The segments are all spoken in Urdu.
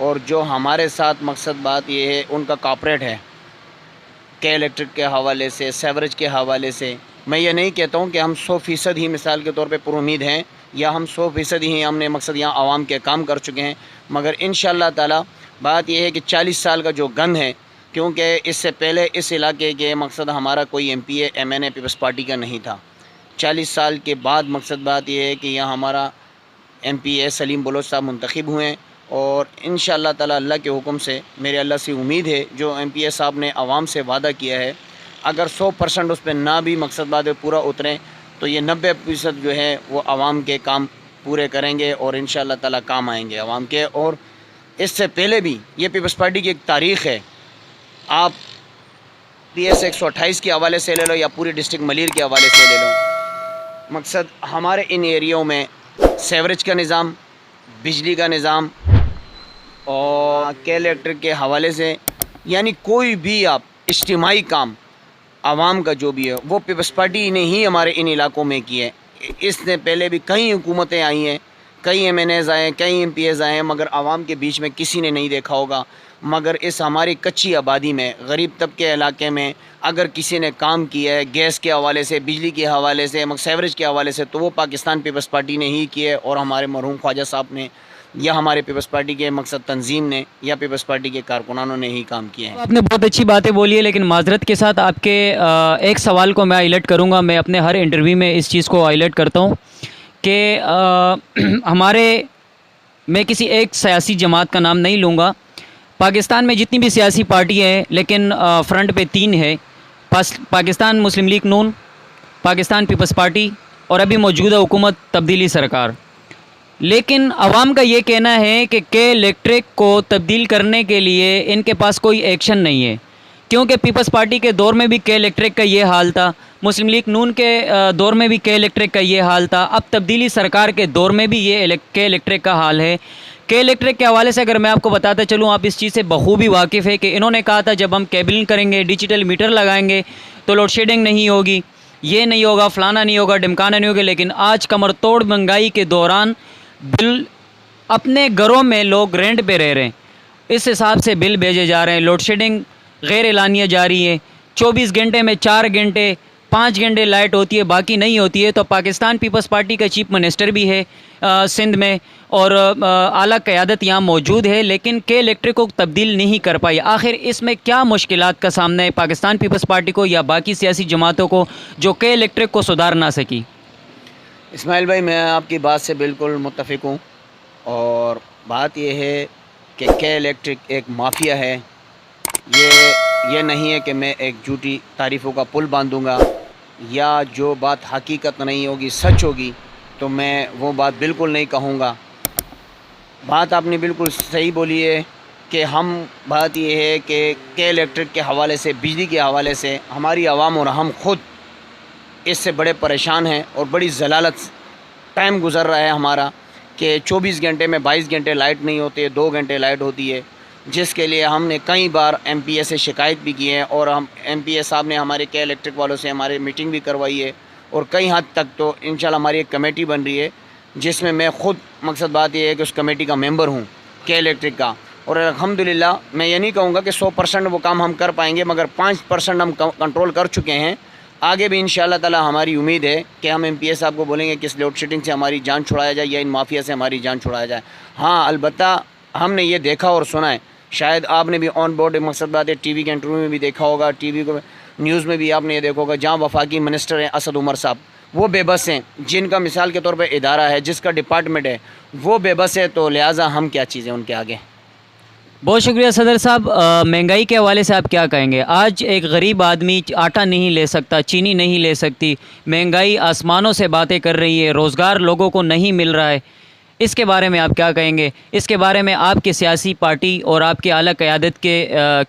اور جو ہمارے ساتھ مقصد بات یہ ہے ان کا کارپوریٹ ہے کے الیکٹرک کے حوالے سے، سیوریج کے حوالے سے. میں یہ نہیں کہتا ہوں کہ ہم 100% ہی مثال کے طور پہ پر امید ہیں یا ہم 100% ہی ہم نے مقصد یہاں عوام کے کام کر چکے ہیں، مگر انشاءاللہ تعالی بات یہ ہے کہ 40 سال کا جو گند ہے، کیونکہ اس سے پہلے اس علاقے کے مقصد ہمارا کوئی M P A M N A Peoples Party کا نہیں تھا. 40 سال کے بعد مقصد بات یہ ہے کہ یہاں ہمارا ایم پی اے سلیم بلوچ صاحب منتخب ہوئے ہیں، اور انشاءاللہ تعالی اللہ کے حکم سے میرے اللہ سے امید ہے جو ایم پی اے صاحب نے عوام سے وعدہ کیا ہے، اگر 100% اس پہ نہ بھی مقصد بات پورا اتریں تو یہ 90% جو ہے وہ عوام کے کام پورے کریں گے اور انشاءاللہ تعالی کام آئیں گے عوام کے. اور اس سے پہلے بھی یہ پیپلز پارٹی کی ایک تاریخ ہے. آپ پی ایس 128 کے حوالے سے لے لو یا پوری ڈسٹرکٹ ملیر کے حوالے سے لے لو، مقصد ہمارے ان ایریوں میں سیوریج کا نظام، بجلی کا نظام اور کے الیکٹرک کے حوالے سے، یعنی کوئی بھی آپ اجتماعی کام عوام کا جو بھی ہے وہ پیپلز پارٹی نے ہی ہمارے ان علاقوں میں کی ہے. اس سے پہلے بھی کئی حکومتیں آئی ہیں، کئی ایم این ایز آئے ہیں، کئی ایم پی ایز آئے ہیں، مگر عوام کے بیچ میں کسی نے نہیں دیکھا ہوگا. مگر اس ہماری کچی آبادی میں، غریب طبقے علاقے میں اگر کسی نے کام کیا ہے گیس کے حوالے سے، بجلی کے حوالے سے، سیوریج کے حوالے سے، تو وہ پاکستان پیپلز پارٹی نے ہی کیا ہے، اور ہمارے مرحوم خواجہ صاحب نے یا ہمارے پیپلز پارٹی کے مقصد تنظیم نے یا پیپلز پارٹی کے کارکنانوں نے ہی کام کیے ہیں. آپ نے بہت اچھی باتیں بولی ہے، لیکن معذرت کے ساتھ آپ کے ایک سوال کو میں ہائیلائٹ کروں گا. میں اپنے ہر انٹرویو میں اس چیز کو ہائیلائٹ کرتا ہوں کہ میں کسی ایک سیاسی جماعت کا نام نہیں لوں گا. پاکستان میں جتنی بھی سیاسی پارٹی ہیں، لیکن فرنٹ پہ 3 ہے: پاکستان مسلم لیگ نون، پاکستان پیپلز پارٹی اور ابھی موجودہ حکومت تبدیلی سرکار. لیکن عوام کا یہ کہنا ہے کہ کے الیکٹرک کو تبدیل کرنے کے لیے ان کے پاس کوئی ایکشن نہیں ہے، کیونکہ پیپلز پارٹی کے دور میں بھی کے الیکٹرک کا یہ حال تھا، مسلم لیگ نون کے دور میں بھی کے الیکٹرک کا یہ حال تھا، اب تبدیلی سرکار کے دور میں بھی یہ کے الیکٹرک کا حال ہے. کے الیکٹرک کے حوالے سے اگر میں آپ کو بتاتا چلوں، آپ اس چیز سے بخوبی واقف ہے کہ انہوں نے کہا تھا جب ہم کیبلنگ کریں گے، ڈیجیٹل میٹر لگائیں گے تو لوڈ شیڈنگ نہیں ہوگی، یہ نہیں ہوگا، فلانا نہیں ہوگا، ڈمکانا نہیں ہوگا. لیکن آج کمر توڑ مہنگائی کے دوران بل اپنے گھروں میں لوگ رینٹ پہ رہ رہے ہیں، اس حساب سے بل بھیجے جا رہے ہیں. لوڈ شیڈنگ غیر اعلانیہ جاری ہے، 24 گھنٹے میں 4 گھنٹے 5 گھنٹے لائٹ ہوتی ہے، باقی نہیں ہوتی ہے. تو پاکستان پیپلز پارٹی کا چیف منسٹر بھی ہے سندھ میں، اور اعلیٰ قیادت یہاں موجود ہے، لیکن کے الیکٹرک کو تبدیل نہیں کر پائی. آخر اس میں کیا مشکلات کا سامنا ہے پاکستان پیپلز پارٹی کو یا باقی سیاسی جماعتوں کو جو کے الیکٹرک کو سدھار نہ سکی؟ اسماعیل بھائی، میں آپ کی بات سے بالکل متفق ہوں، اور بات یہ ہے کہ کے الیکٹرک ایک مافیا ہے. یہ نہیں ہے کہ میں ایک جھوٹی تعریفوں کا پل باندھوں گا یا جو بات حقیقت نہیں ہوگی سچ ہوگی تو میں وہ بات بالکل نہیں کہوں گا. بات آپ نے بالکل صحیح بولی ہے کہ بات یہ ہے کہ کے الیکٹرک کے حوالے سے، بجلی کے حوالے سے ہماری عوام اور ہم خود اس سے بڑے پریشان ہیں، اور بڑی ضلالت ٹائم گزر رہا ہے ہمارا کہ 24 گھنٹے میں 22 گھنٹے لائٹ نہیں ہوتے، 2 گھنٹے لائٹ ہوتی ہے، جس کے لیے ہم نے کئی بار ایم پی اے سے شکایت بھی کی ہے، اور ہم ایم پی اے صاحب نے ہمارے کے الیکٹرک والوں سے ہمارے میٹنگ بھی کروائی ہے، اور کئی حد تک تو انشاءاللہ ہماری ایک کمیٹی بن رہی ہے جس میں خود مقصد بات یہ ہے کہ اس کمیٹی کا ممبر ہوں کے الیکٹرک کا. اور الحمدللہ میں یہ نہیں کہوں گا کہ 100% وہ کام ہم کر پائیں گے، مگر 5% ہم کنٹرول کر چکے ہیں. آگے بھی انشاءاللہ تعالی ہماری امید ہے کہ ہم ایم پی اے صاحب کو بولیں گے کہ اس لوڈ شیڈنگ سے ہماری جان چھڑایا جائے یا ان مافیا سے ہماری جان چھڑایا جائے. ہاں البتہ ہم نے یہ دیکھا اور سنا ہے، شاید آپ نے بھی آن بورڈ مقصد بات ہے ٹی وی کے انٹرویو میں بھی دیکھا ہوگا، ٹی وی کو نیوز میں بھی آپ نے یہ دیکھا ہوگا، جہاں وفاقی منسٹر ہیں اسد عمر صاحب، وہ بے بس ہیں، جن کا مثال کے طور پہ ادارہ ہے، جس کا ڈپارٹمنٹ ہے وہ بے بس ہے، تو لہٰذا ہم کیا چیزیں ان کے آگے. بہت شکریہ صدر صاحب. مہنگائی کے حوالے سے آپ کیا کہیں گے؟ آج ایک غریب آدمی آٹا نہیں لے سکتا، چینی نہیں لے سکتی، مہنگائی آسمانوں سے باتیں کر رہی ہے، روزگار لوگوں کو نہیں مل رہا ہے. اس کے بارے میں آپ کیا کہیں گے؟ اس کے بارے میں آپ کی سیاسی پارٹی اور آپ کی اعلیٰ قیادت کے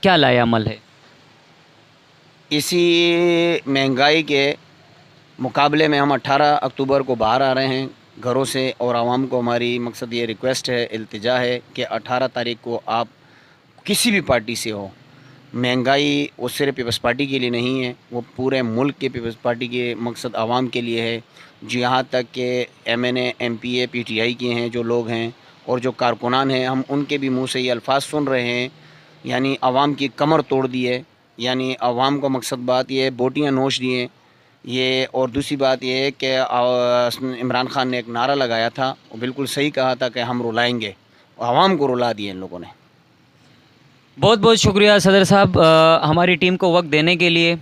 کیا لائے عمل ہے؟ اسی مہنگائی کے مقابلے میں ہم 18 اکتوبر کو باہر آ رہے ہیں گھروں سے، اور عوام کو ہماری مقصد یہ ریکویسٹ ہے، التجا ہے کہ 18 تاریخ کو آپ کسی بھی پارٹی سے ہو، مہنگائی وہ صرف پیپلز پارٹی کے لیے نہیں ہے، وہ پورے ملک کے پیپلز پارٹی کے مقصد عوام کے لیے ہے. یہاں تک کہ M N A M P A P T I کے ہیں جو لوگ ہیں اور جو کارکنان ہیں ہم ان کے بھی منہ سے یہ الفاظ سن رہے ہیں، یعنی عوام کی کمر توڑ دی ہے، یعنی عوام کو مقصد بات یہ ہے بوٹیاں نوچ دیے یہ، اور دوسری بات یہ ہے کہ عمران خان نے ایک نعرہ لگایا تھا، وہ بالکل صحیح کہا تھا کہ ہم رلائیں گے، عوام کو رلا دیے ان لوگوں نے۔ بہت بہت شکریہ صدر صاحب ہماری ٹیم کو وقت دینے کے لیے۔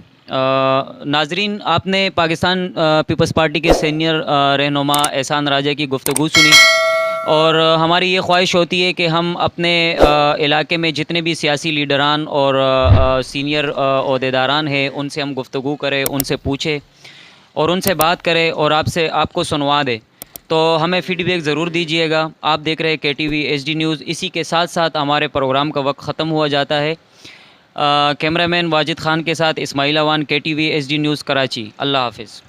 ناظرین، آپ نے پاکستان پیپلز پارٹی کے سینئر رہنما احسان راجہ کی گفتگو سنی، اور ہماری یہ خواہش ہوتی ہے کہ ہم اپنے علاقے میں جتنے بھی سیاسی لیڈران اور سینئر عہدیداران ہیں ان سے ہم گفتگو کریں، ان سے پوچھیں اور ان سے بات کریں اور آپ کو سنوا دیں، تو ہمیں فیڈ بیک ضرور دیجیے گا۔ آپ دیکھ رہے K T V H D news. اسی کے ساتھ ساتھ ہمارے پروگرام کا وقت ختم ہوا جاتا ہے۔ کیمرہ مین واجد خان کے ساتھ اسماعیل اوان، کے T V H D news Karachi. اللہ حافظ۔